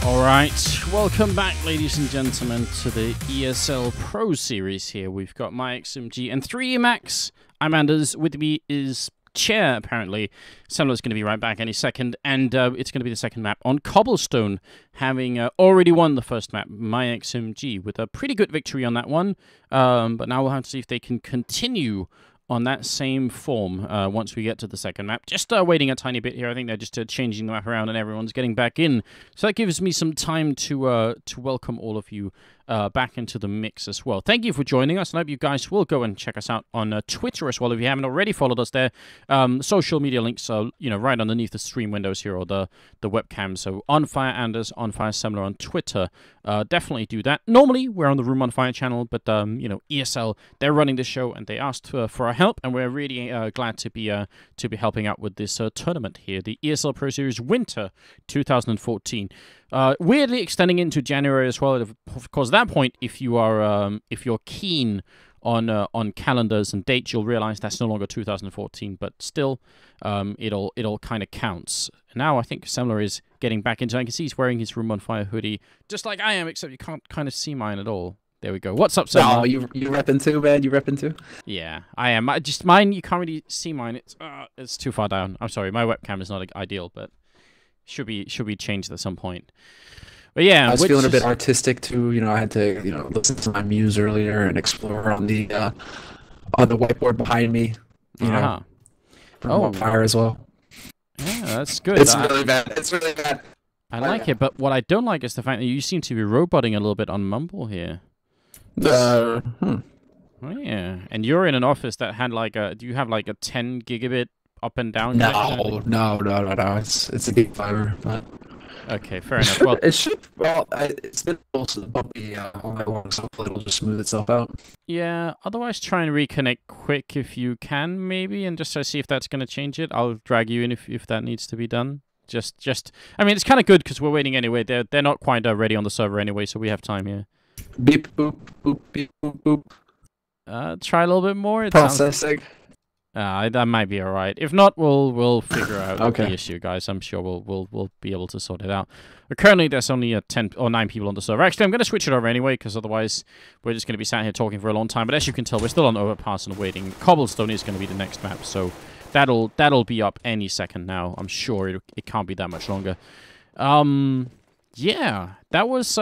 Alright, welcome back ladies and gentlemen to the ESL Pro Series here. We've got myXMG and 3D Max. I'm Anders, with me is Chair apparently. Semler's going to be right back any second, and it's going to be the second map on Cobblestone, having already won the first map, myXMG, with a pretty good victory on that one. But now we'll have to see if they can continue on that same form once we get to the second map. Just waiting a tiny bit here. I think they're just changing the map around and everyone's getting back in. So that gives me some time to welcome all of you back into the mix as well. Thank you for joining us, and I hope you guys will go and check us out on Twitter as well if you haven't already followed us there. Social media links are right underneath the stream windows here, or the webcam. So On Fire Anders, On Fire Semler on Twitter. Definitely do that. Normally we're on the Room on Fire channel, but ESL, they're running the show and they asked for our help, and we're really glad to be helping out with this tournament here, the ESL Pro Series Winter 2014. Weirdly extending into January as well. Of course, at that point, if you're keen on calendars and dates, you'll realize that's no longer 2014, but still, it'll kind of counts. Now I think Semler is getting back into. I can see he's wearing his Room on Fire hoodie, just like I am, except you can't kind of see mine at all. There we go. What's up, Semler? Oh, you repping too, man? You repping too? Yeah, I am. Mine. You can't really see mine. It's too far down. I'm sorry. My webcam is not ideal, but should be changed at some point. But yeah, I was feeling a bit artistic too. I had to listen to my muse earlier and explore on the whiteboard behind me. On Fire as well. Yeah, that's good. It's really bad. It's really bad. I like it, but what I don't like is the fact that you seem to be roboting a little bit on Mumble here. Oh yeah, and you're in an office that had do you have like a 10 gigabit up and down? No. It's a gig fiber, but okay, fair enough. Well, it's been also bumpy all night long, so hopefully it'll just smooth itself out. Yeah. Otherwise, try and reconnect quick if you can, maybe, and just see if that's going to change it. I'll drag you in if that needs to be done. I mean, it's kind of good because we're waiting anyway. They're not quite ready on the server anyway, so we have time here. Beep boop boop beep boop boop. Try a little bit more. Processing. That might be all right. If not, we'll figure out okay. the issue, guys. I'm sure we'll be able to sort it out. But currently, there's only 10 or 9 people on the server. Actually, I'm going to switch it over anyway, because otherwise we're just going to be sat here talking for a long time. But as you can tell, we're still on Overpass and waiting. Cobblestone is going to be the next map, so that'll be up any second now. I'm sure it can't be that much longer. Yeah, that was.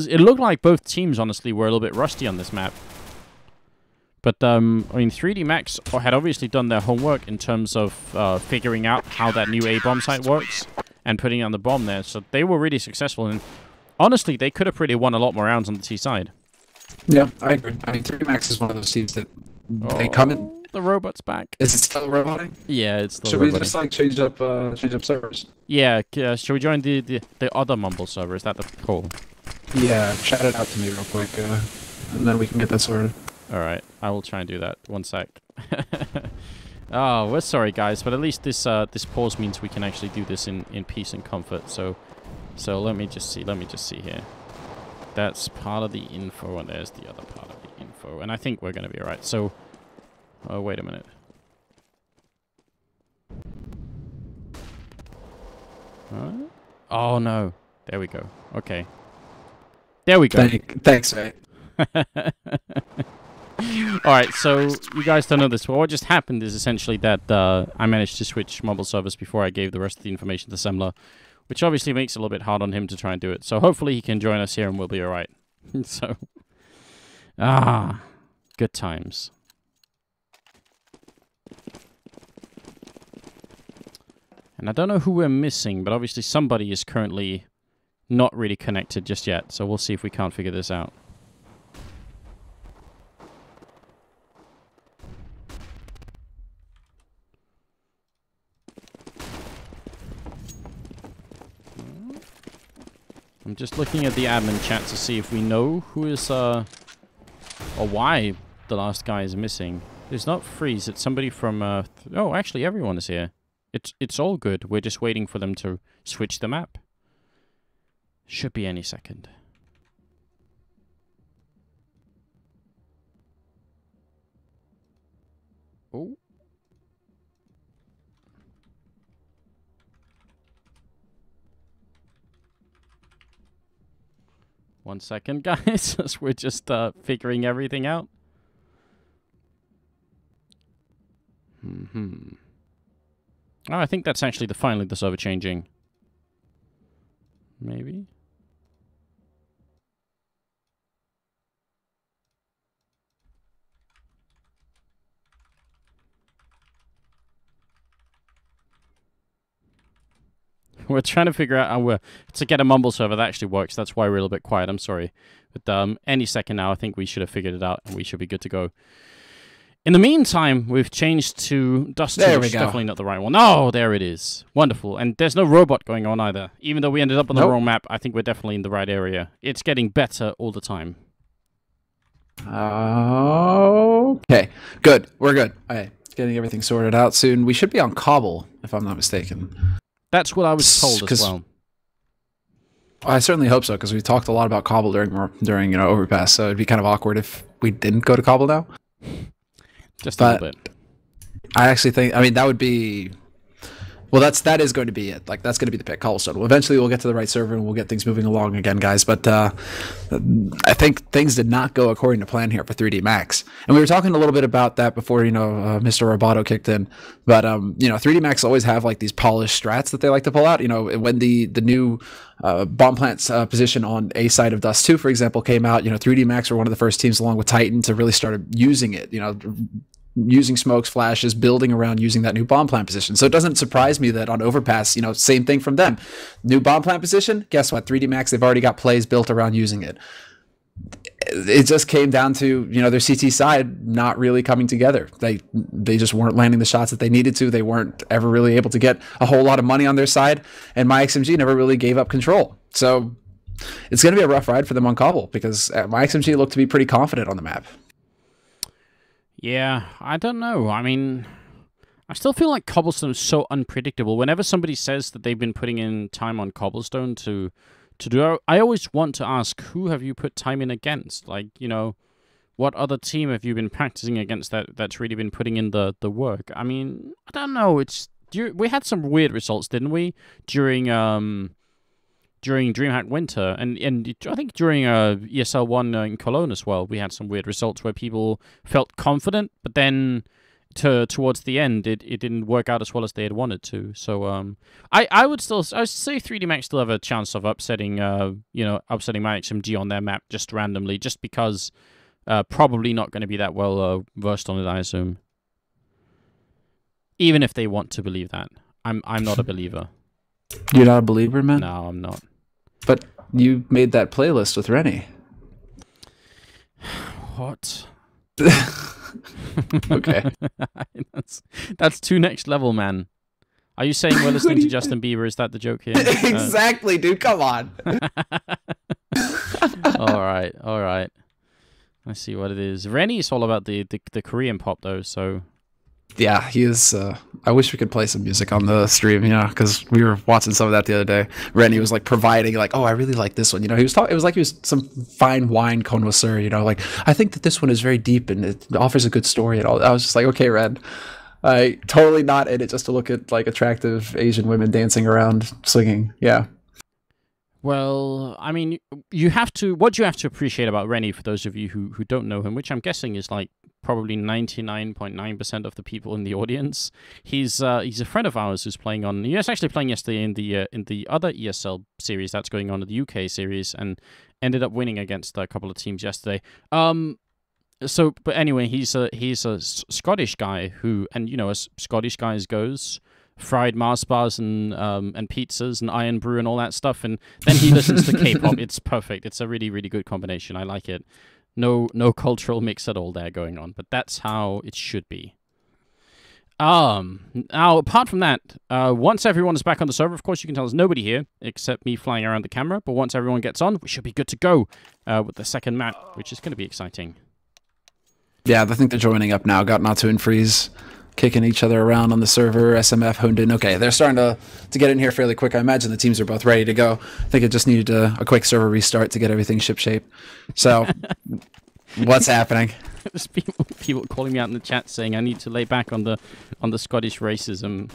It looked like both teams, honestly, were a little bit rusty on this map. But, I mean, 3D Max had obviously done their homework in terms of figuring out how that new A-bomb site works and putting on the bomb there. So they were really successful. And honestly, they could have pretty won a lot more rounds on the T side. Yeah, I agree. I mean, 3D Max is one of those teams that they come in. The robot's back. Is it still roboting? Yeah, it's still Should roboting. we just change up servers? Yeah, should we join the other Mumble server? Is that the call? Yeah, shout it out to me real quick, and then we can get that sorted. Alright, I will try and do that. One sec. Oh, we're sorry, guys, but at least this pause means we can actually do this in peace and comfort. So let me just see here. That's part of the info, and there's the other part of the info. And I think we're going to be alright. So, oh, wait a minute. Oh, no. There we go. Okay. There we go. Thanks, mate. Alright, so you guys don't know this, but what just happened is essentially that I managed to switch mobile servers before I gave the rest of the information to Semler, which obviously makes it a little bit hard on him to try and do it. So hopefully he can join us here and we'll be alright. So, good times. And I don't know who we're missing, but obviously somebody is currently not really connected just yet, so we'll see if we can't figure this out. I'm just looking at the admin chat to see if we know who is, or why the last guy is missing. It's not Freeze, it's somebody from, oh, actually everyone is here. It's all good, we're just waiting for them to switch the map. Should be any second. Oh. 1 second, guys, as we're just figuring everything out. Oh, I think that's actually finally the server changing. Maybe. We're trying to figure out how to get a mumble server that actually works. That's why we're a little bit quiet. I'm sorry. But any second now, I think we should have figured it out, and we should be good to go. In the meantime, we've changed to Dust 2, which is definitely not the right one. Oh, there it is. Wonderful. And there's no robot going on either. Even though we ended up on the wrong map, I think we're definitely in the right area. It's getting better all the time. Okay. Good. We're good. All right. Getting everything sorted out soon. We should be on Cobble, if I'm not mistaken. That's what I was told as well. I certainly hope so, because we talked a lot about Cobble during Overpass, so it'd be kind of awkward if we didn't go to Cobble now. Just a little bit. I actually think, I mean, that would be... Well, that is going to be it. Like, that's going to be the pick, Cobblestone. Well, eventually, we'll get to the right server, and we'll get things moving along again, guys. But I think things did not go according to plan here for 3D Max. And we were talking a little bit about that before, Mr. Roboto kicked in. But, 3D Max always have, like, these polished strats that they like to pull out. When the new bomb plants position on A side of Dust 2, for example, came out, 3D Max were one of the first teams, along with Titan, to really start using it, using smokes, flashes, building around using that new bomb plant position. So it doesn't surprise me that on Overpass, same thing from them. New bomb plant position, guess what? 3D Max, they've already got plays built around using it. It just came down to, their CT side not really coming together. They just weren't landing the shots that they needed to. They weren't ever really able to get a whole lot of money on their side, and myXMG never really gave up control. So it's going to be a rough ride for them on Cobble, because myXMG looked to be pretty confident on the map. Yeah, I don't know. I mean, I still feel like Cobblestone is so unpredictable. Whenever somebody says that they've been putting in time on Cobblestone to do, I always want to ask, who have you put time in against? Like, what other team have you been practicing against that's really been putting in the work? I mean, I don't know. We had some weird results, didn't we, during DreamHack Winter, and I think during ESL 1 in Cologne as well, we had some weird results where people felt confident, but then towards the end, it didn't work out as well as they had wanted to. So I would say 3D Max still have a chance of upsetting myXMG on their map just randomly, just because probably not going to be that well versed on it, I assume. Even if they want to believe that, I'm not a believer. You're not a believer, man? No, I'm not. But you made that playlist with Rennie. What? Okay. That's too next level, man. Are you saying we're listening to Justin Bieber? Is that the joke here? Exactly, dude. Come on. All right. I see what it is. Rennie's all about the Korean pop, though, so... Yeah, he is. I wish we could play some music on the stream, because we were watching some of that the other day. Rennie was like providing, like, oh, I really like this one. He was talking. It was like he was some fine wine connoisseur. Like, I think that this one is very deep and it offers a good story and all. I was just like, okay, Ren, I totally not in it just to look at like attractive Asian women dancing around singing. Yeah. Well, I mean, what you have to appreciate about Rennie, for those of you who don't know him, which I'm guessing is like probably 99.9% of the people in the audience. He's a friend of ours who's playing on. He was actually playing yesterday in the other ESL series that's going on, in the UK series, and ended up winning against a couple of teams yesterday. But anyway, he's a Scottish guy who, and as Scottish guys goes, fried Mars bars and pizzas and iron brew and all that stuff, and then he listens to K-pop. It's perfect. It's a really, really good combination. I like it. No cultural mix at all there going on, but that's how it should be. Now, apart from that, once everyone is back on the server, of course, you can tell there's nobody here except me flying around the camera, but once everyone gets on, we should be good to go with the second map, which is going to be exciting. Yeah, I think they're joining up now. Got Natu and Freeze kicking each other around on the server. SMF honed in. Okay, they're starting to get in here fairly quick. I imagine the teams are both ready to go. I think it just needed a quick server restart to get everything shipshape. So, what's happening? There's people calling me out in the chat saying I need to lay back on the Scottish racism.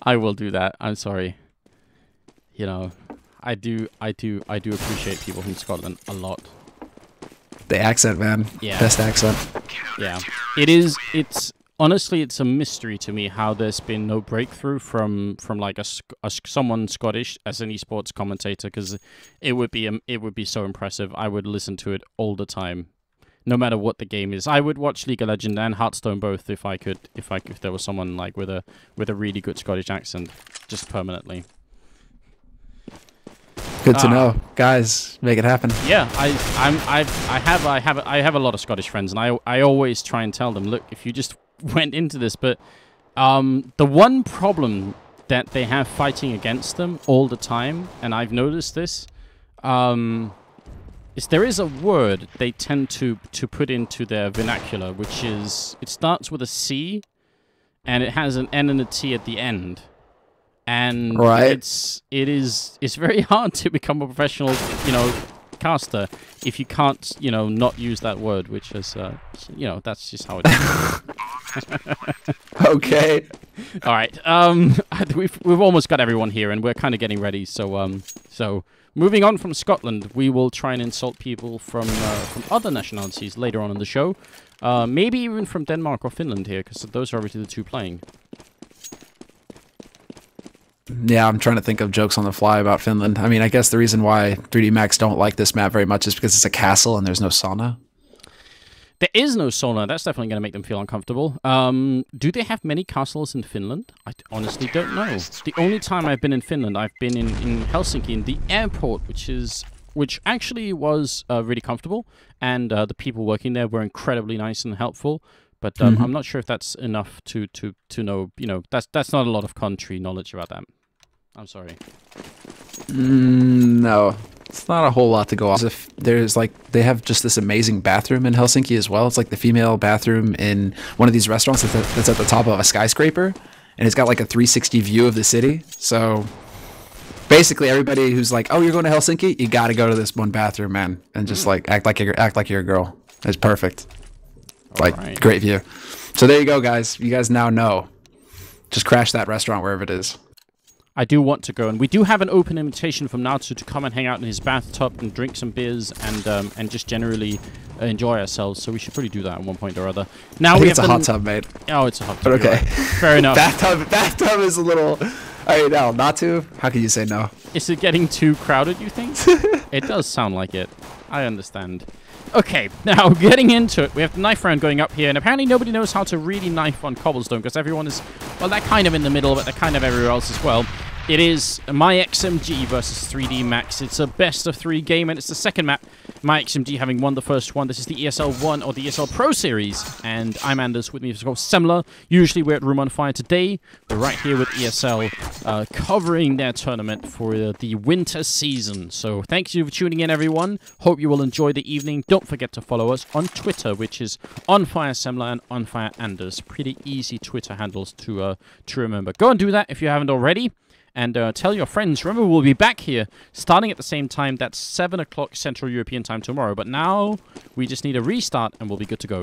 I will do that. I'm sorry. I do appreciate people from Scotland a lot. The accent, man. Yeah. Best accent. Yeah. It's honestly, it's a mystery to me how there's been no breakthrough from like someone Scottish as an esports commentator, because it would be so impressive. I would listen to it all the time, no matter what the game is. I would watch League of Legends and Hearthstone both if there was someone like with a really good Scottish accent, just permanently. Good to know, guys. Make it happen. Yeah, I have a lot of Scottish friends, and I always try and tell them, look, if you just went into this, but the one problem that they have fighting against them all the time, and I've noticed this, is there is a word they tend to put into their vernacular, which is, it starts with a C, and it has an N and a T at the end. And it's very hard to become a professional, caster if you can't, not use that word, which is, that's just how it is. Okay. All right. We've almost got everyone here, and we're kind of getting ready. So moving on from Scotland, we will try and insult people from other nationalities later on in the show. Maybe even from Denmark or Finland here, because those are obviously the two playing. Yeah, I'm trying to think of jokes on the fly about Finland. I mean, I guess the reason why 3D Max don't like this map very much is because it's a castle and there's no sauna. There is no sauna. That's definitely going to make them feel uncomfortable. Do they have many castles in Finland? I honestly don't know. The only time I've been in Finland, I've been in Helsinki, in the airport, which actually was really comfortable, and the people working there were incredibly nice and helpful. But I'm not sure if that's enough to know. That's not a lot of country knowledge about that. I'm sorry. No, it's not a whole lot to go off. There's they have just this amazing bathroom in Helsinki as well. It's like the female bathroom in one of these restaurants that's at the top of a skyscraper, and it's got like a 360 view of the city. So basically, everybody who's like, "Oh, you're going to Helsinki? You got to go to this one bathroom, man," and just act like you're a girl. It's perfect. Right. Great view. So there you go, guys. You guys now know. Just crash that restaurant wherever it is. I do want to go, and we do have an open invitation from Natsu to come and hang out in his bathtub and drink some beers and just generally enjoy ourselves. So we should probably do that at one point or other. Now I think it's a hot tub, mate. Oh, it's a hot tub. Okay, right. Fair enough. Bathtub is a little. All right, now Natsu. How can you say no? Is it getting too crowded, you think? It does sound like it. I understand. Okay, now getting into it, we have the knife round going up here, and apparently nobody knows how to really knife on Cobblestone, because everyone is, well, they're kind of in the middle, but they're kind of everywhere else as well. It is myXMG versus 3D Max. It's a best-of-3 game, and it's the second map. myXMG having won the first one. This is the ESL 1 or the ESL Pro Series, and I'm Anders. With me is Semler. Usually we're at Room on Fire. Today, we're right here with ESL, covering their tournament for the winter season. So thank you for tuning in, everyone. Hope you will enjoy the evening. Don't forget to follow us on Twitter, which is OnFireSemler and OnFireAnders. Pretty easy Twitter handles to remember. Go and do that if you haven't already. And tell your friends. Remember, we'll be back here starting at the same time. That's 7 o'clock Central European time tomorrow. But now we just need a restart and we'll be good to go.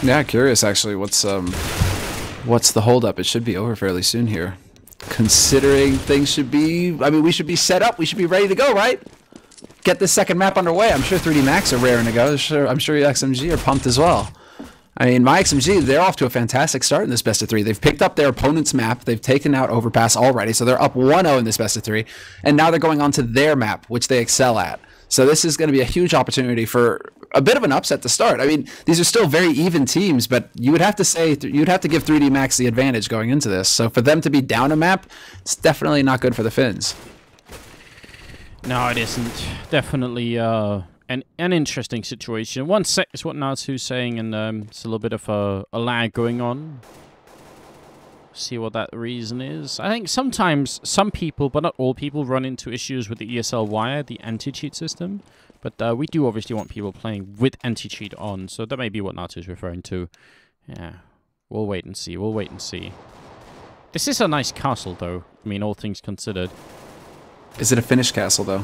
Yeah, curious actually. What's the holdup? It should be over fairly soon here. Considering things should be, we should be set up. We should be ready to go, right? Get this second map underway. I'm sure 3D Max are raring to go. I'm sure XMG are pumped as well. I mean, myXMG, they're off to a fantastic start in this best-of-3. They've picked up their opponent's map. They've taken out Overpass already, so they're up 1-0 in this best-of-3. And now they're going on to their map, which they excel at. So this is going to be a huge opportunity for a bit of an upset to start. I mean, these are still very even teams, but you would have to say, you'd have to give 3D Max the advantage going into this. So for them to be down a map, it's definitely not good for the Finns. No, it isn't. Definitely an interesting situation. 1 sec is what Natsu's saying, and it's a little bit of a lag going on. See what that reason is. I think sometimes some people, but not all people, run into issues with the ESL Wire, the anti-cheat system. But we do obviously want people playing with anti-cheat on, so that may be what Natsu's referring to. Yeah, we'll wait and see. We'll wait and see. This is a nice castle, though. I mean, all things considered. Is it a Finnish castle, though?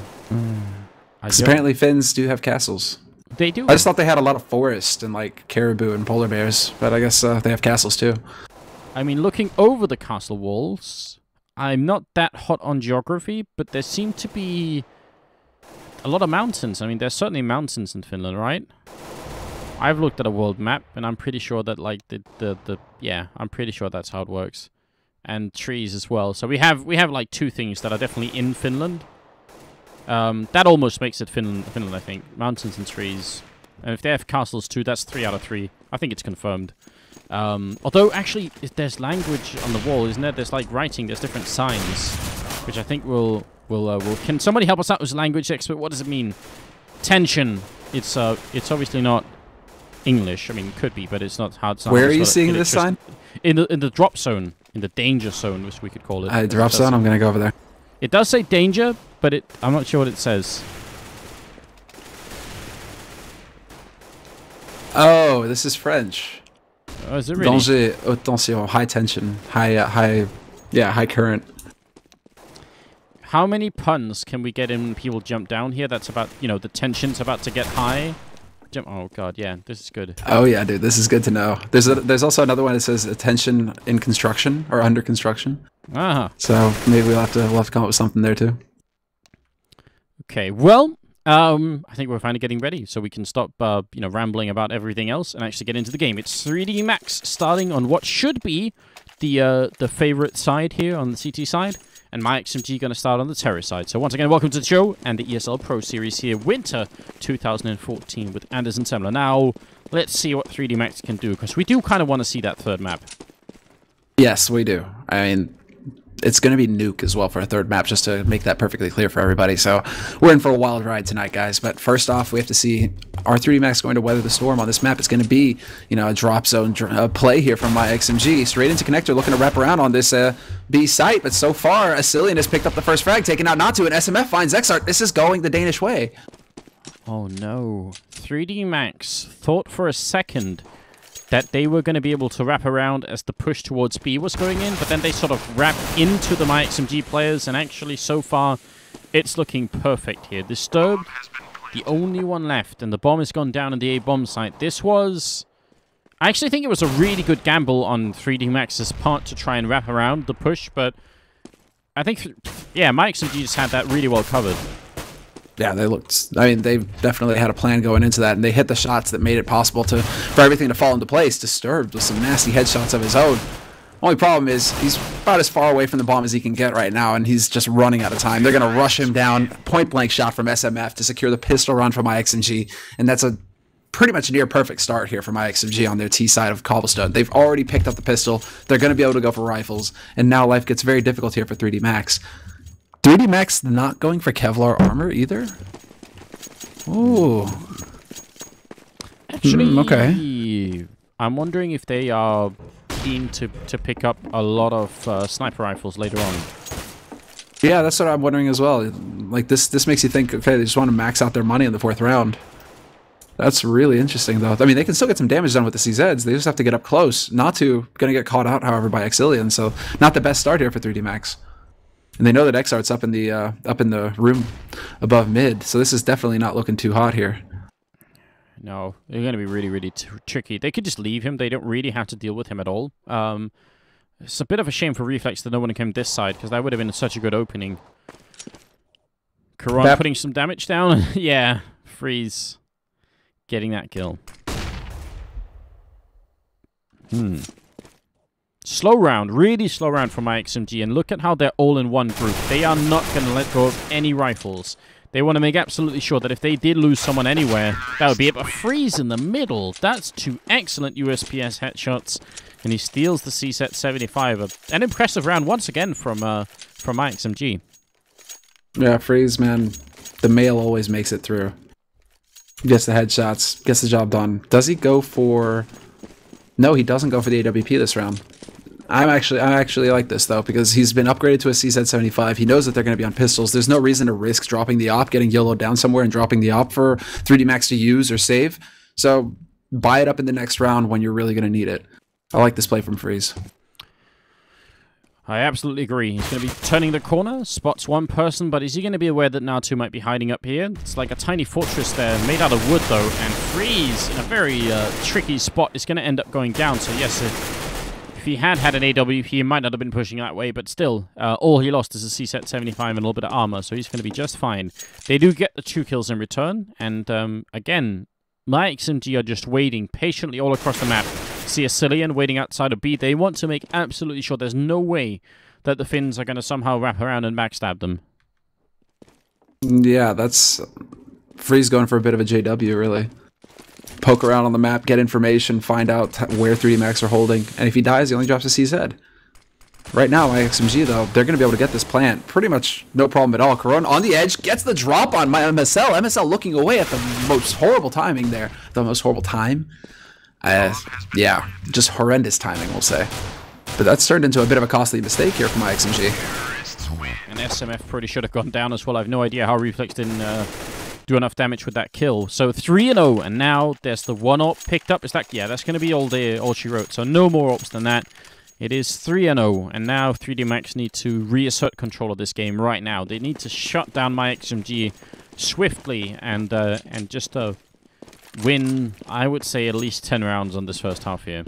Because apparently Finns do have castles. They do. I just thought they had a lot of forest and like caribou and polar bears, but I guess they have castles too. I mean, looking over the castle walls, I'm not that hot on geography, but there seem to be a lot of mountains. I mean, there's certainly mountains in Finland, right? I've looked at a world map, and I'm pretty sure that, like, yeah, I'm pretty sure that's how it works. And trees as well. So we have like 2 things that are definitely in Finland. That almost makes it Finland, I think. Mountains and trees. And if they have castles too, that's 3 out of 3. I think it's confirmed. Although, actually, there's language on the wall, isn't there? There's, like, writing. There's different signs, which I think will... Can somebody help us out as a language expert? What does it mean? Tension. It's obviously not English. I mean, it could be, but it's not hard. Where are you seeing this sign? In the drop zone. In the danger zone, which we could call it. Drop zone? I'm going to go over there. It does say danger, but I'm not sure what it says. Oh, this is French. Oh, is it really? Danger, attention, high tension, high current. How many puns can we get in when people jump down here? That's about, the tension's about to get high. Oh, God, yeah, this is good. Oh, yeah, dude, this is good to know. There's also another one that says attention in construction or under construction. Ah. So maybe we'll have to come up with something there, too. Okay, well, I think we're finally getting ready, so we can stop, rambling about everything else and actually get into the game. It's 3D Max starting on what should be the favorite side here on the CT side, and myXMG going to start on the terrace side. So once again, welcome to the show and the ESL Pro Series here, Winter 2014 with Anders and Semler. Now, let's see what 3D Max can do, because we do kind of want to see that third map. Yes, we do. I mean, it's going to be Nuke as well for a third map, just to make that perfectly clear for everybody. So we're in for a wild ride tonight, guys. But first off, we have to see, are 3D Max going to weather the storm on this map? It's going to be, a drop zone play here from myXMG. Straight into connector, looking to wrap around on this B site. But so far, Asilian has picked up the first frag, taken out Natu, and SMF finds Xart. This is going the Danish way. Oh, no. 3D Max thought for a second that they were going to be able to wrap around as the push towards B was going in, but then they sort of wrapped into the myXMG players, and actually, so far, it's looking perfect here. Disturbed, the only one left, and the bomb has gone down in the A bomb site. This was... I actually think it was a really good gamble on 3D Max's part to try and wrap around the push, but I think, yeah, myXMG just had that really well covered. Yeah, they looked... I mean, they definitely had a plan going into that, and they hit the shots that made it possible for everything to fall into place. Disturbed with some nasty headshots of his own. Only problem is he's about as far away from the bomb as he can get right now, and he's just running out of time. They're going to rush him down. Point-blank shot from SMF to secure the pistol run from myXMG, and that's a pretty much near perfect start here for myXMG on their T side of Cobblestone. They've already picked up the pistol. They're going to be able to go for rifles, and now life gets very difficult here for 3D Max. 3D Max not going for Kevlar armor either? Ooh. Actually, okay. I'm wondering if they are keen to pick up a lot of sniper rifles later on. Yeah, that's what I'm wondering as well. Like, this makes you think, okay, they just want to max out their money in the 4th round. That's really interesting, though. I mean, they can still get some damage done with the CZs. They just have to get up close. Natu going to get caught out, however, by Exilian, so not the best start here for 3D Max. And they know that Xart's up in the room above mid, so this is definitely not looking too hot here. No, they're going to be really, really tricky. They could just leave him. They don't really have to deal with him at all. It's a bit of a shame for Reflex that no one came this side, because that would have been such a good opening. Karan putting some damage down. Yeah, Freeze getting that kill. Slow round, really slow round for myXMG, and look at how they're all in one group. They are not going to let go of any rifles. They want to make absolutely sure that if they did lose someone anywhere, that would be it. But Freeze in the middle, that's 2 excellent USPS headshots, and he steals the CSET 75. An impressive round once again from myXMG. Yeah, Freeze, man, the male always makes it through. Gets the headshots, gets the job done. Does he go for... No, he doesn't go for the AWP this round. I actually like this, though, because he's been upgraded to a CZ 75. He knows that they're going to be on pistols. There's no reason to risk dropping the op, getting YOLO down somewhere and dropping the op for 3D Max to use or save. So buy it up in the next round when you're really going to need it. I like this play from Freeze. I absolutely agree. He's going to be turning the corner, spots one person, but is he going to be aware that Natu might be hiding up here? It's like a tiny fortress there, made out of wood, though, and Freeze, in a very tricky spot, is going to end up going down. So, yes, if he had an AWP, he might not have been pushing that way, but still, all he lost is a C-set 75 and a little bit of armor, so he's going to be just fine. They do get the 2 kills in return, and again, myXMG are just waiting patiently all across the map. See a Cillian waiting outside of B. They want to make absolutely sure there's no way that the Finns are going to somehow wrap around and backstab them. Yeah, that's... Freeze going for a bit of a JW, really. Poke around on the map, get information, find out where 3D Max are holding, and if he dies, he only drops a CZ. Right now, myXMG, though, they're going to be able to get this plant pretty much no problem at all. Corona on the edge, gets the drop on my MSL. MSL looking away at the most horrible timing there. The most horrible time? Yeah, just horrendous timing, we'll say. But that's turned into a bit of a costly mistake here for myXMG. And SMF pretty should have gone down as well. I have no idea how Reflex didn't do enough damage with that kill. So 3-0, and now there's the 1 AWP picked up. Is that, yeah, that's going to be all she wrote. So no more AWPs than that. It is 3-0, and now 3D Max need to reassert control of this game right now. They need to shut down myXMG swiftly and just win, I would say, at least 10 rounds on this first half here.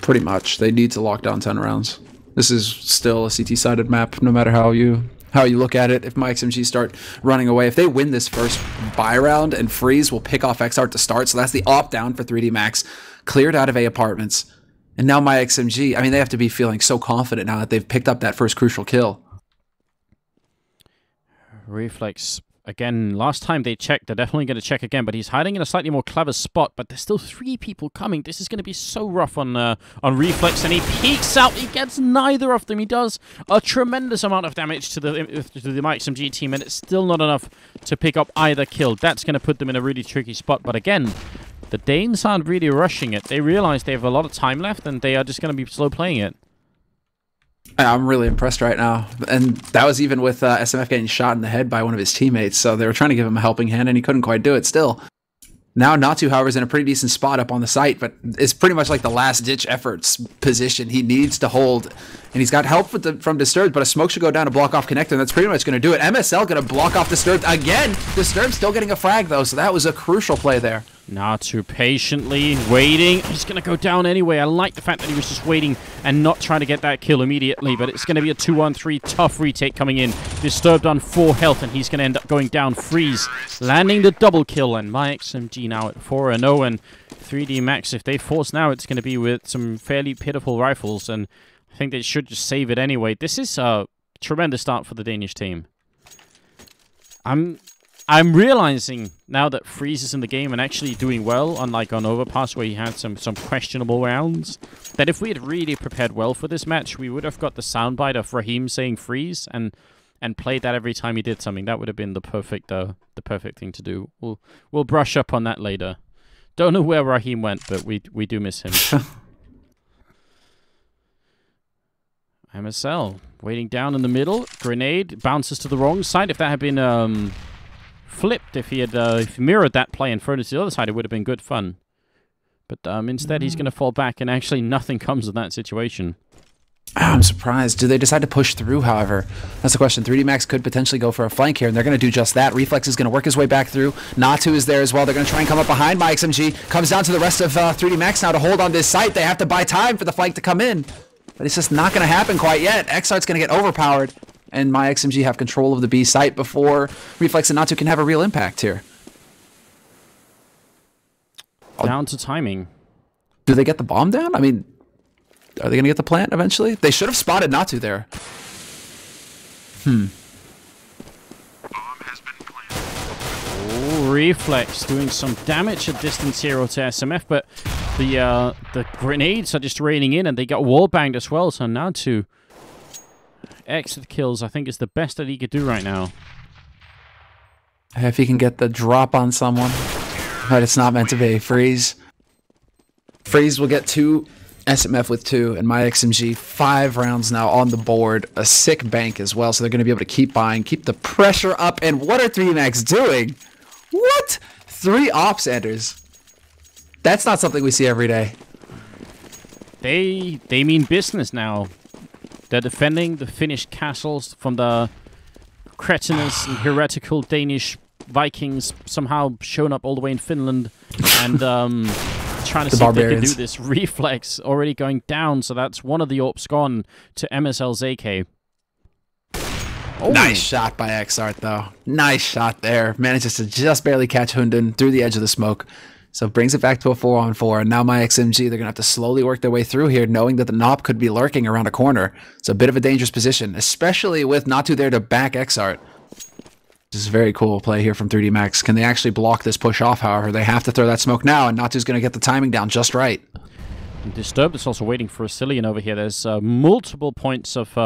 Pretty much. They need to lock down 10 rounds. This is still a CT-sided map, no matter how you look at it. If myXMG start running away, if they win this first buy round, and Freeze will pick off XR to start, so that's the opt down for 3D Max, cleared out of A apartments. And now myXMG, I mean, they have to be feeling so confident now that they've picked up that first crucial kill. Reflex, again, last time they checked, they're definitely going to check again, but he's hiding in a slightly more clever spot, but there's still 3 people coming. This is going to be so rough on Reflex, and he peeks out. He gets neither of them. He does a tremendous amount of damage to the myXMG team, and it's still not enough to pick up either kill. That's going to put them in a really tricky spot, but again, the Danes aren't really rushing it. They realize they have a lot of time left, and they are just going to be slow playing it. I'm really impressed right now. And that was even with SMF getting shot in the head by one of his teammates. So they were trying to give him a helping hand, and he couldn't quite do it still. Now Natu, however, is in a pretty decent spot up on the site, but it's pretty much like the last-ditch efforts position. He needs to hold, and he's got help from Disturbed, but a smoke should go down to block off Connector, and that's pretty much going to do it. MSL going to block off Disturbed again. Disturbed still getting a frag, though, so that was a crucial play there. Natu patiently waiting. He's going to go down anyway. I like the fact that he was just waiting and not trying to get that kill immediately, but it's going to be a 2-on-3 tough retake coming in. Disturbed on 4 health, and he's going to end up going down. Freeze landing the double kill, and myXMG now at 4-0, and 3D Max, if they force now, it's going to be with some fairly pitiful rifles, and I think they should just save it anyway. This is a tremendous start for the Danish team. I'm realizing now that Freeze is in the game and actually doing well, unlike on Overpass where he had some questionable rounds, that if we had really prepared well for this match, we would have got the soundbite of Raheem saying Freeze and played that every time he did something. That would have been the perfect thing to do. We'll brush up on that later. Don't know where Raheem went, but we do miss him. MSL waiting down in the middle. Grenade bounces to the wrong side. If that had been flipped, if he had mirrored that play and thrown it to the other side, it would have been good fun. But instead, he's going to fall back, and actually nothing comes of that situation. I'm surprised. Do they decide to push through, however? That's the question. 3D Max could potentially go for a flank here, and they're going to do just that. Reflex is going to work his way back through. Natu is there as well. They're going to try and come up behind myXMG. Comes down to the rest of 3D Max now to hold on this site. They have to buy time for the flank to come in. But it's just not going to happen quite yet. XR's going to get overpowered, and myXMG have control of the B site before Reflex and Natu can have a real impact here. Down to timing. Do they get the bomb down? I mean, are they going to get the plant eventually? They should have spotted Natu there. Bomb has been planted. Oh, Reflex doing some damage at distance 0 to SMF, but the grenades are just raining in, and they got wall banged as well. So Natu exit kills, I think, is the best that he could do right now. If he can get the drop on someone, but it's not meant to be. Freeze will get 2. SMF with 2, and myXMG 5 rounds now on the board. A sick bank as well, so they're going to be able to keep buying, keep the pressure up. And what are 3D Max doing? What? 3 ops enders. That's not something we see every day. They mean business now. They're defending the Finnish castles from the cretinous and heretical Danish Vikings somehow shown up all the way in Finland and trying to see if they can do this. Reflex already going down, so that's one of the AWPs gone to MSL's AK. Oh. Nice shot by XArt, though. Nice shot there. Manages to just barely catch Hunden through the edge of the smoke. So brings it back to a 4-on-4. And now myXMG, they're going to have to slowly work their way through here, knowing that the NOP could be lurking around a corner. It's a bit of a dangerous position, especially with Natu there to back XArt. This is a very cool play here from 3D Max. Can they actually block this push off, however? They have to throw that smoke now, and Natu's going to get the timing down just right. Disturbed is also waiting for a Cillian over here. There's multiple points of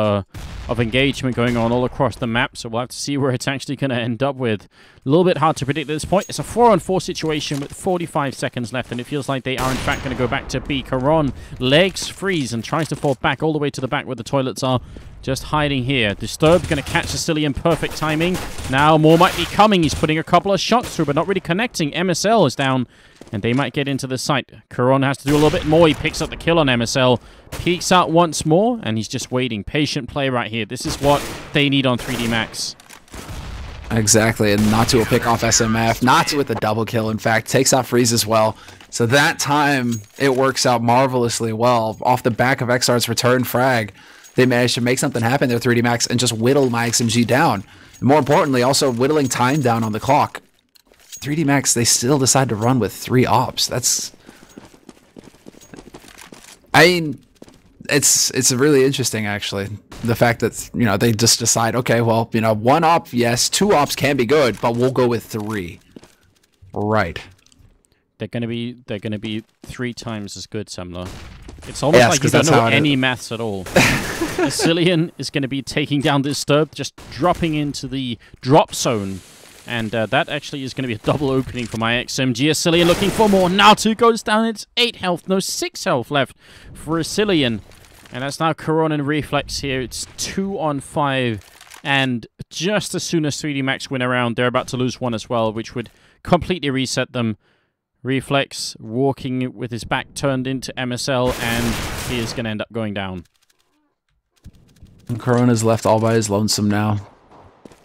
engagement going on all across the map, so we'll have to see where it's actually going to end up with. A little bit hard to predict at this point. It's a 4-on-4 situation with 45 seconds left, and it feels like they are in fact going to go back to B. Caron legs freeze and tries to fall back all the way to the back where the toilets are. Just hiding here. Disturbed going to catch the Cillian. Perfect timing. Now more might be coming. He's putting a couple of shots through, but not really connecting. MSL is down, and they might get into the site. Caron has to do a little bit more. He picks up the kill on MSL. Peeks out once more, and he's just waiting. Patient play right here. This is what they need on 3D Max. Exactly, and Natu will pick off SMF. Natu with the double kill, in fact, takes out Freeze as well. So that time, it works out marvelously well. Off the back of XArt's return frag, they managed to make something happen there, 3D Max, and just whittle myXMG down. And more importantly, also whittling time down on the clock. 3D Max, they still decide to run with 3 ops. That's... I mean, it's really interesting, actually. The fact that, you know, they just decide, okay, well, you know, 1 op, yes, 2 ops can be good, but we'll go with 3. Right. They're gonna be 3 times as good, Semler. It's almost like you don't know any maths at all. Cillian is going to be taking down Disturbed, just dropping into the drop zone. And that actually is going to be a double opening for myXMG. Cillian looking for more. Natu goes down. It's 8 health. No, 6 health left for Cillian. And that's now Caron and Reflex here. It's 2-on-5. And just as soon as 3D Max win around, they're about to lose 1 as well, which would completely reset them. Reflex walking with his back turned into MSL, and he is going to end up going down. And Corona's left all by his lonesome now.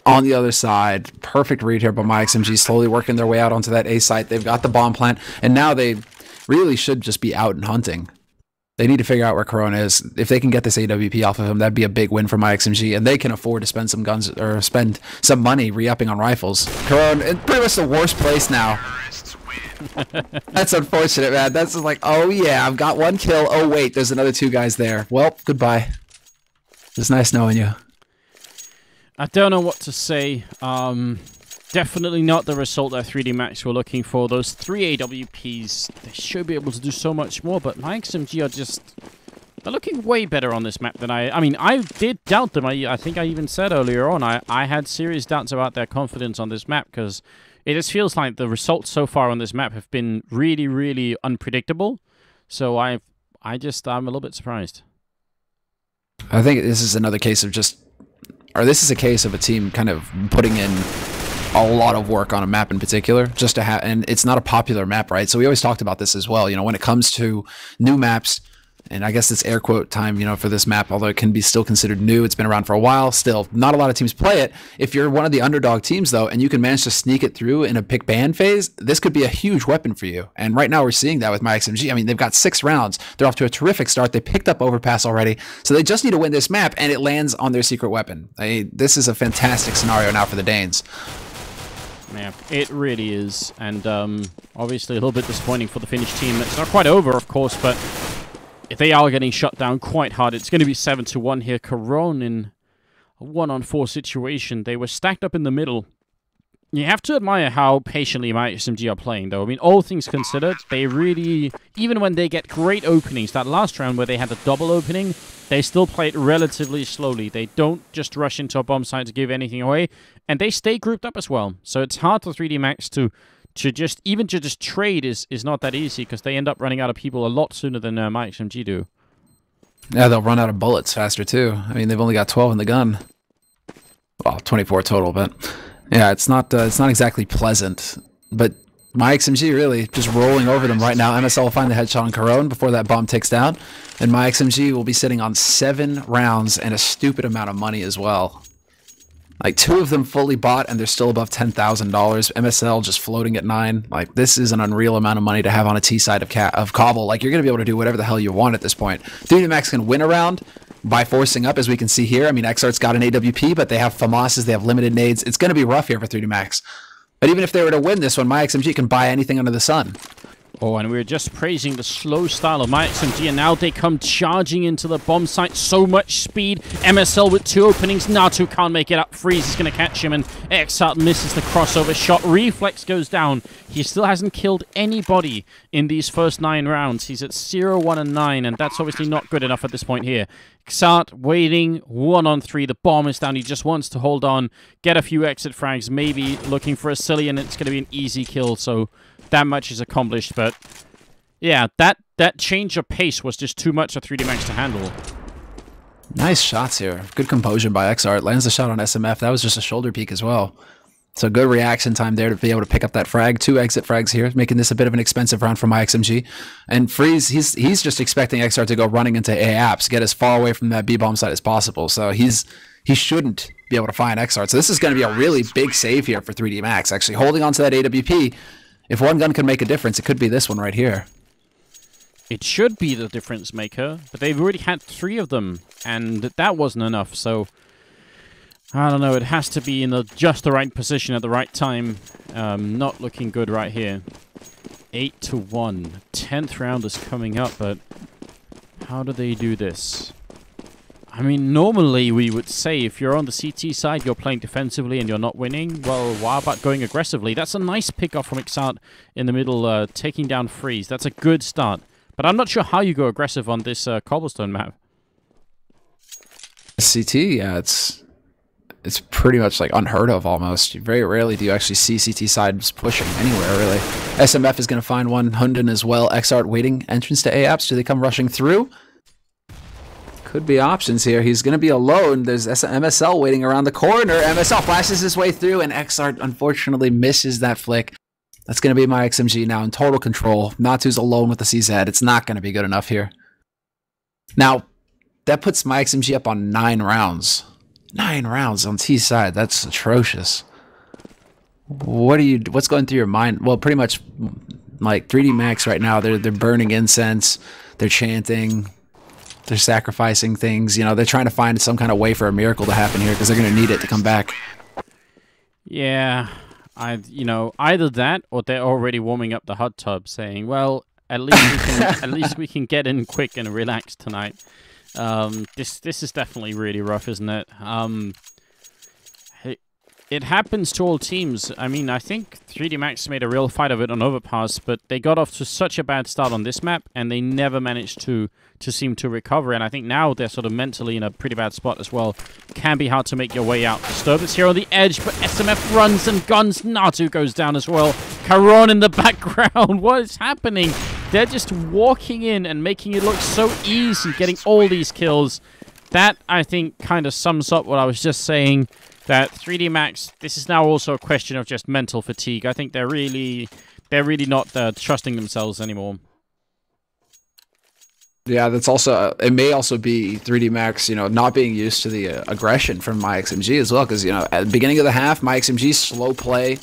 On the other side, perfect read here by myXMG, slowly working their way out onto that A site. They've got the bomb plant, and now they really should just be out and hunting. They need to figure out where Corona is. If they can get this AWP off of him, that'd be a big win for myXMG, and they can afford to spend some guns or spend some money re-upping on rifles. Corona in pretty much the worst place now. That's unfortunate, man. That's just like, oh yeah, I've got 1 kill. Oh wait, there's another 2 guys there. Well, goodbye. It's nice knowing you. I don't know what to say. Definitely not the result that 3D Max were looking for. Those 3 AWPs, they should be able to do so much more, but myXMG are just... They're looking way better on this map than I mean, I did doubt them. I think I even said earlier on, I had serious doubts about their confidence on this map, because it just feels like the results so far on this map have been really, really unpredictable. So I'm a little bit surprised. I think this is another case of just... Or this is a case of a team kind of putting in a lot of work on a map in particular, just to have, and it's not a popular map, right? So we always talked about this as well. You know, when it comes to new maps, and I guess it's air quote time, you know, for this map, although it can be still considered new. It's been around for a while. Still, not a lot of teams play it. If you're one of the underdog teams, though, and you can manage to sneak it through in a pick ban phase, this could be a huge weapon for you. And right now we're seeing that with myXMG. I mean, they've got 6 rounds. They're off to a terrific start. They picked up Overpass already. So they just need to win this map, and it lands on their secret weapon. This is a fantastic scenario now for the Danes. Yeah, it really is. And obviously a little bit disappointing for the Finnish team. It's not quite over, of course, but... they are getting shut down quite hard. It's going to be 7-1 here. Caron in a 1-on-4 situation. They were stacked up in the middle. You have to admire how patiently myXMG are playing, though. I mean, all things considered, they really... Even when they get great openings, that last round where they had the double opening, they still play it relatively slowly. They don't just rush into a bomb site to give anything away, and they stay grouped up as well. So it's hard for 3D Max to just trade is not that easy, because they end up running out of people a lot sooner than myXMG do. Yeah, they'll run out of bullets faster too. I mean, they've only got 12 in the gun. Well, 24 total, but yeah, it's not exactly pleasant. But myXMG really just rolling over them right now. MSL will find the headshot on Caron before that bomb takes down, and myXMG will be sitting on 7 rounds and a stupid amount of money as well. Like 2 of them fully bought, and they're still above $10,000. MSL just floating at 9. Like, this is an unreal amount of money to have on a T side of Cobble. Like, you're going to be able to do whatever the hell you want at this point. 3D Max can win a round by forcing up, as we can see here. I mean, XArt's got an AWP, but they have FAMASs, they have limited nades. It's going to be rough here for 3D Max. But even if they were to win this one, myXMG can buy anything under the sun. Oh, and we were just praising the slow style of myXMG, and now they come charging into the bomb site. So much speed. MSL with 2 openings. Natu can't make it up. Freeze is going to catch him, and XArt misses the crossover shot. Reflex goes down. He still hasn't killed anybody in these first 9 rounds. He's at 0, 1, and 9, and that's obviously not good enough at this point here. XArt waiting 1-on-3. The bomb is down. He just wants to hold on, get a few exit frags, maybe looking for a silly, and it's going to be an easy kill, so that much is accomplished. But yeah, that change of pace was just too much for 3D Max to handle. Nice shots here. Good composure by XArt. Lands the shot on SMF. That was just a shoulder peek as well. So good reaction time there to be able to pick up that frag. 2 exit frags here, making this a bit of an expensive round for myXMG. And Freeze, he's just expecting XArt to go running into A apps, get as far away from that B-bomb site as possible. So he shouldn't be able to find XArt. So this is going to be a really big save here for 3D Max. Actually holding on to that AWP. If one gun can make a difference, it could be this one right here. It should be the difference maker, but they've already had 3 of them, and that wasn't enough, so I don't know, it has to be in just the right position at the right time. Not looking good right here. 8-1. 10th round is coming up, but how do they do this? I mean, normally we would say if you're on the CT side, you're playing defensively and you're not winning. Well, why about going aggressively? That's a nice pick-off from XArt in the middle, taking down Freeze. That's a good start. But I'm not sure how you go aggressive on this Cobblestone map. CT, yeah, it's pretty much like unheard of almost. Very rarely do you actually see CT sides pushing anywhere, really. SMF is going to find one. Hunden as well. XArt waiting entrance to A-apps. Do they come rushing through? Could be options here. He's going to be alone. There's MSL waiting around the corner. MSL flashes his way through, and XArt unfortunately misses that flick. That's going to be myXMG now in total control. Natu's alone with the CZ. It's not going to be good enough here. Now, that puts myXMG up on 9 rounds. 9 rounds on T side. That's atrocious. What's going through your mind? Well, pretty much like 3D Max right now. They're burning incense. They're chanting. They're sacrificing things. You know, they're trying to find some kind of way for a miracle to happen here because they're going to need it to come back. Yeah, you know, either that or they're already warming up the hot tub, saying, "Well, at least we can get in quick and relax tonight." This is definitely really rough, isn't it? It happens to all teams. I mean, I think 3D Max made a real fight of it on Overpass, but they got off to such a bad start on this map, and they never managed to seem to recover. And I think now they're sort of mentally in a pretty bad spot as well. Can be hard to make your way out. Disturbance here on the edge, but SMF runs and guns. Natu goes down as well. Caron in the background. What is happening? They're just walking in and making it look so easy, getting all these kills. That, I think, kind of sums up what I was just saying. That 3D Max, this is now also a question of just mental fatigue. I think they're really not trusting themselves anymore. Yeah, that's also, it may also be 3D Max, you know, not being used to the aggression from myXMG as well. Because, you know, at the beginning of the half, myXMG slow play,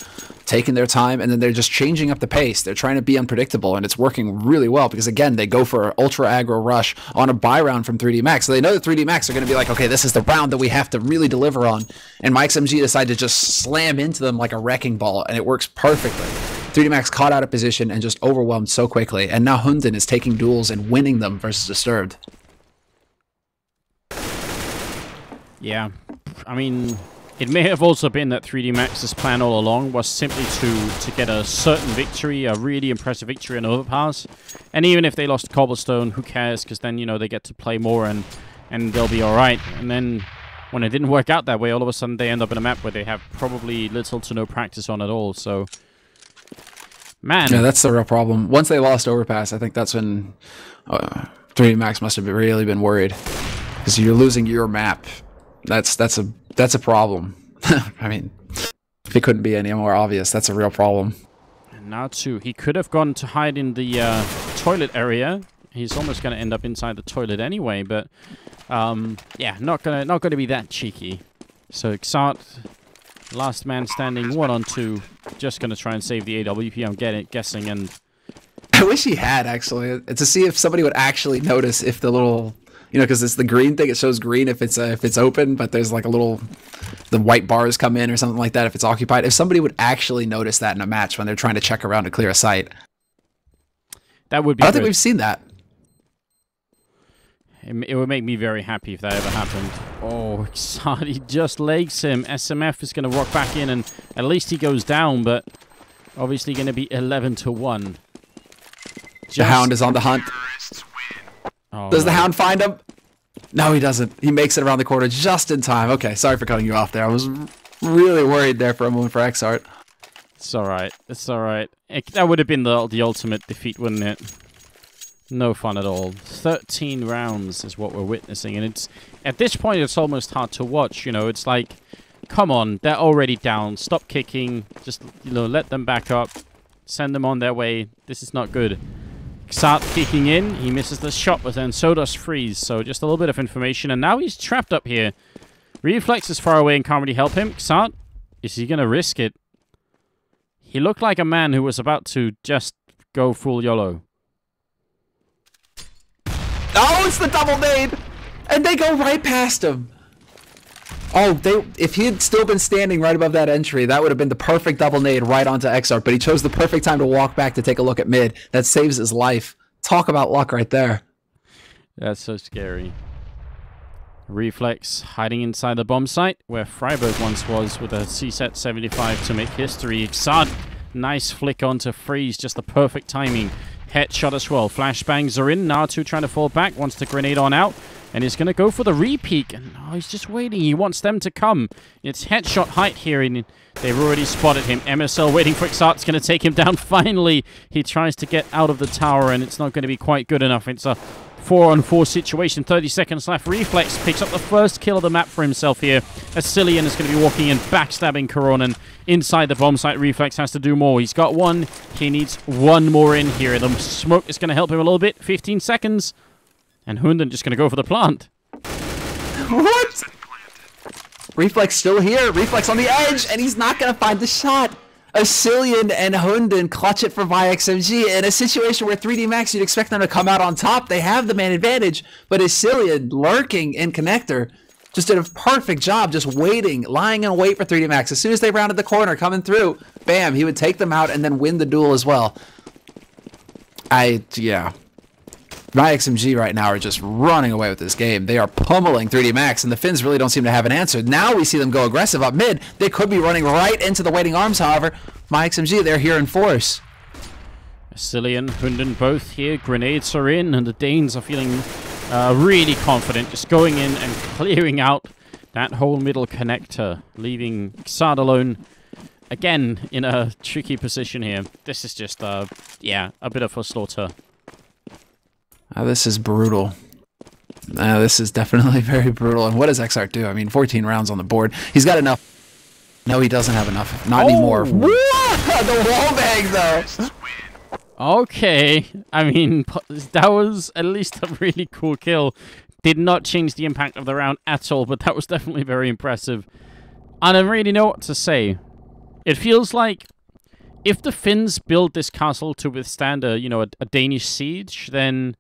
taking their time, and then they're just changing up the pace. They're trying to be unpredictable, and it's working really well because, again, they go for an ultra aggro rush on a buy round from 3D Max. So they know that 3D Max are going to be like, okay, this is the round that we have to really deliver on. And myXMG decide to just slam into them like a wrecking ball, and it works perfectly. 3D Max caught out of position and just overwhelmed so quickly, and now Hunden is taking duels and winning them versus Disturbed. Yeah, I mean, it may have also been that 3D Max's plan all along was simply to get a certain victory, a really impressive victory in Overpass. And even if they lost Cobblestone, who cares? Because then, you know, they get to play more and they'll be alright. And then when it didn't work out that way, all of a sudden they end up in a map where they have probably little to no practice on at all. So, man. Yeah, that's the real problem. Once they lost Overpass, I think that's when 3D Max must have really been worried. Because you're losing your map. That's a problem. I mean, if it couldn't be any more obvious, that's a real problem. And now too, he could have gone to hide in the toilet area. He's almost going to end up inside the toilet anyway, but yeah, not gonna be that cheeky. So XArt Last man standing, 1-on-2. Just going to try and save the AWP, I'm guessing, and... I wish he had, actually, to see if somebody would actually notice if the little... You know, because it's the green thing, it shows green if it's open, but there's like a little... The white bars come in or something like that if it's occupied. If somebody would actually notice that in a match when they're trying to check around to clear a site. That would be I don't think we've seen that. It would make me very happy if that ever happened. Oh, Xadi just legs him. SMF is going to rock back in, and at least he goes down, but obviously going to be 11-1. The Hound is on the hunt. Oh, Does the Hound find him? No, he doesn't. He makes it around the corner just in time. Okay, sorry for cutting you off there. I was really worried there for a moment for XArt. It's all right. It's all right. That would have been the ultimate defeat, wouldn't it? No fun at all. 13 rounds is what we're witnessing, and it's at this point it's almost hard to watch. You know, it's like, come on, they're already down. Stop kicking. Just, you know, let them back up. Send them on their way. This is not good. Xart kicking in. He misses the shot, but then so does Freeze. So just a little bit of information, and now he's trapped up here. Reflex is far away and can't really help him. Xart, is he gonna risk it? He looked like a man who was about to just go full YOLO. Oh, it's the double nade! And they go right past him. Oh, if he had still been standing right above that entry, that would have been the perfect double nade right onto XArt, but he chose the perfect time to walk back to take a look at mid. That saves his life. Talk about luck right there. That's so scary. Reflex hiding inside the bomb site, where Freiburg once was, with a CSET 75 to make history. Xard, nice flick onto Freeze, just the perfect timing. Headshot as well. Flashbangs are in. Natu trying to fall back. Wants the grenade on out. And he's going to go for the re-peek. And he's just waiting. He wants them to come. It's headshot height here. And they've already spotted him. MSL waiting for Xart's going to take him down. Finally, he tries to get out of the tower. And it's not going to be quite good enough. It's a 4-on-4 situation. 30 seconds left. Reflex picks up the first kill of the map for himself here. Ascillion is going to be walking in, backstabbing Coronan inside the bomb site. Reflex has to do more. He's got one. He needs one more in here. The smoke is going to help him a little bit. 15 seconds. And Hunden just going to go for the plant. What? Reflex still here. Reflex on the edge. And he's not going to find the shot. Ascillion and Hunden clutch it for myXMG. In a situation where 3D Max, you'd expect them to come out on top. They have the man advantage. But Ascillion, lurking in connector, just did a perfect job just waiting, lying in wait for 3D Max. As soon as they rounded the corner, coming through, bam, he would take them out and then win the duel as well. Yeah. myXMG right now are just running away with this game. They are pummeling 3D Max, and the Finns really don't seem to have an answer. Now we see them go aggressive up mid. They could be running right into the waiting arms, however. myXMG, they're here in force. Ascillion, Hunden both here. Grenades are in, and the Danes are feeling really confident, just going in and clearing out that whole middle connector, leaving Xard alone. Again, in a tricky position here. This is just, yeah, a bit of a slaughter. This is brutal. This is definitely very brutal. And what does XArt do? I mean, 14 rounds on the board. He's got enough. No, he doesn't have enough. Not anymore. The wall bang, though. Okay. I mean, that was at least a really cool kill. Did not change the impact of the round at all, but that was definitely very impressive. I don't really know what to say. It feels like if the Finns build this castle to withstand a Danish siege, then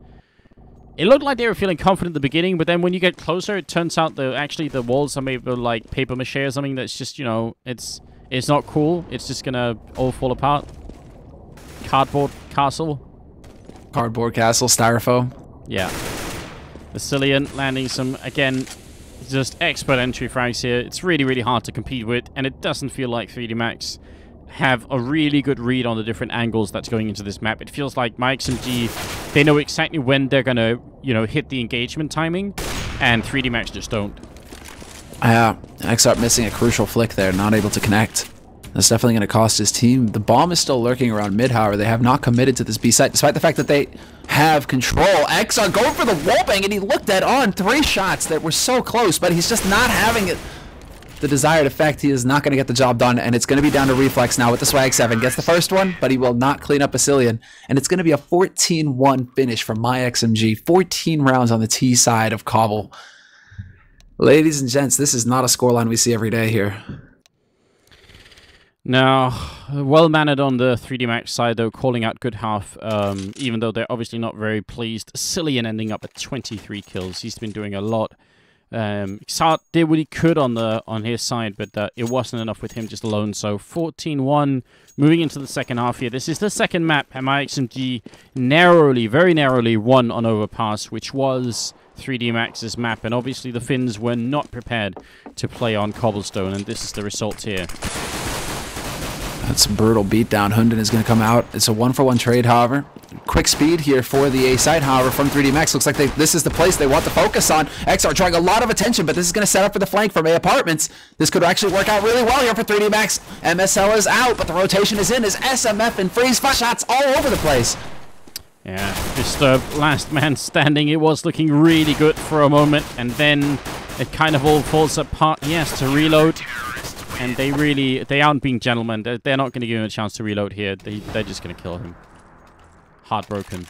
it looked like they were feeling confident at the beginning, but then when you get closer, it turns out actually the walls are made of like paper mache or something that's just, it's not cool. It's just gonna all fall apart. Cardboard castle. Cardboard castle, styrofoam. Yeah. Ascillion landing some, again, just expert entry frags here. It's really, really hard to compete with, and it doesn't feel like 3D Max have a really good read on the different angles that's going into this map. It feels like myXMG, they know exactly when they're gonna, hit the engagement timing, and 3D Max just don't. XArt missing a crucial flick there, not able to connect. That's definitely going to cost his team. The bomb is still lurking around mid, however. They have not committed to this B site, despite the fact that they have control. XArt going for the wallbang, and he looked dead on. 3 shots that were so close, but he's just not having it. The desired effect. He is not going to get the job done, and it's going to be down to Reflex now with the Swag 7. Gets the first one, but he will not clean up Ascillion, and it's going to be a 14-1 finish for myXMG. 14 rounds on the T side of Cobble. Ladies and gents, this is not a scoreline we see every day here. Now, well-mannered on the 3D Max side, though, calling out good half, even though they're obviously not very pleased. Cillian ending up at 23 kills. He's been doing a lot. Xart did what he could on his side, but it wasn't enough with him just alone. So 14-1, moving into the second half here. This is the second map, and myXMG narrowly, very narrowly won on Overpass, which was 3D Max's map. And obviously the Finns were not prepared to play on Cobblestone, and this is the result here. That's a brutal beatdown. Hunden is going to come out. It's a 1-for-1 trade, however. Quick speed here for the A side, however, from 3D Max. Looks like this is the place they want to focus on. XR drawing a lot of attention, but this is going to set up for the flank from A Apartments. This could actually work out really well here for 3D Max. MSL is out, but the rotation is in as SMF and freeze shots all over the place. Yeah, Disturbed, last man standing. It was looking really good for a moment, and then it kind of all falls apart. He has to reload. And they aren't being gentlemen. They're not going to give him a chance to reload here. They're just going to kill him. Heartbroken.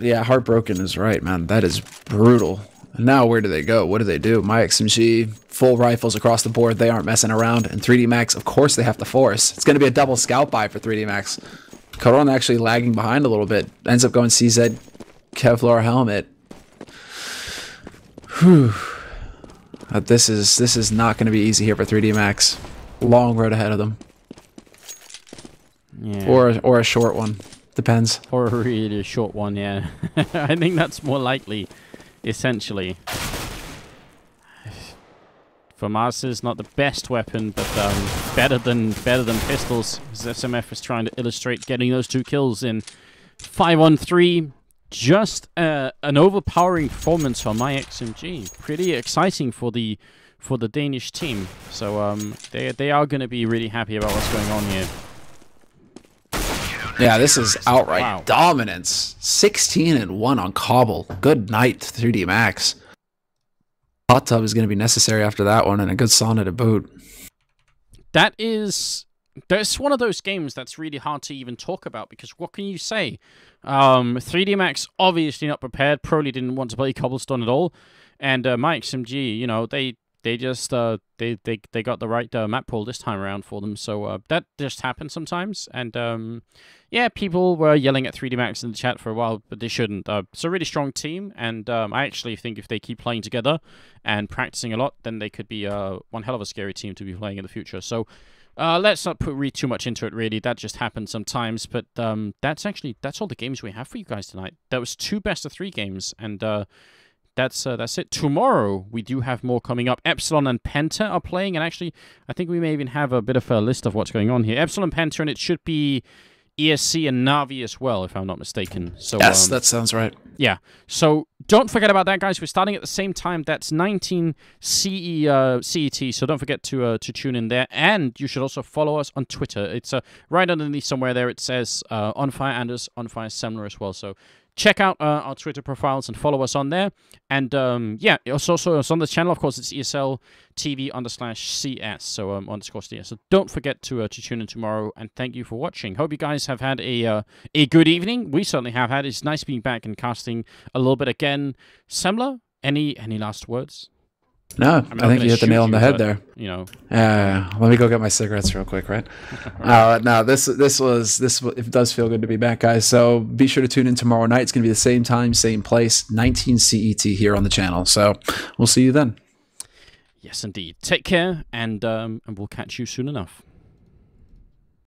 Yeah, heartbroken is right, man. That is brutal. And now where do they go? What do they do? myXMG, full rifles across the board. They aren't messing around. And 3D Max, of course, they have to force. It's going to be a double scout buy for 3D Max. Coron actually lagging behind a little bit. Ends up going CZ, Kevlar helmet. Whew. This is not going to be easy here for 3D Max. Long road ahead of them. Yeah. Or a short one. Depends. Or a really short one, yeah. I think that's more likely, essentially. FAMAS is not the best weapon, but better than pistols. As SMF is trying to illustrate getting those 2 kills in 5-on-3. Just an overpowering performance for myXMG. Pretty exciting for the Danish team. So they are going to be really happy about what's going on here. Yeah, this is outright dominance. 16-1 on Cobble. Good night, 3D Max. Hot tub is going to be necessary after that one, and a good sauna to boot. That's one of those games that's really hard to even talk about, because what can you say? 3D Max obviously not prepared. Pro League didn't want to play Cobblestone at all, and myXMG, you know, they just they got the right map pool this time around for them. So that just happens sometimes, and yeah, people were yelling at 3D Max in the chat for a while, but they shouldn't. It's a really strong team, and I actually think if they keep playing together and practicing a lot, then they could be one hell of a scary team to be playing in the future. So. Let's not read too much into it, really. That just happens sometimes. But that's all the games we have for you guys tonight. That was 2 best-of-3 games, and that's it. Tomorrow, we do have more coming up. Epsilon and Penta are playing, and actually, I think we may even have a bit of a list of what's going on here. Epsilon, Penta, and it should be ESC and Navi as well, if I'm not mistaken. So, yes, that sounds right. Yeah, so don't forget about that, guys. We're starting at the same time. That's 19 CET, so don't forget to tune in there. And you should also follow us on Twitter. It's right underneath somewhere there. It says OnFire Anders, OnFire Semler as well. So check out our Twitter profiles and follow us on there. And yeah, it's also on the channel, of course. It's ESL TV_CS, so underscore CS. So don't forget to tune in tomorrow. And thank you for watching. Hope you guys have had a good evening. We certainly have had. It's nice being back and casting a little bit again. Semler, any last words? No, I think you hit the nail on the head there. You know, let me go get my cigarettes real quick, right? No, this it does feel good to be back, guys. So be sure to tune in tomorrow night. It's going to be the same time, same place, 19 CET here on the channel. So we'll see you then. Yes, indeed. Take care, and we'll catch you soon enough.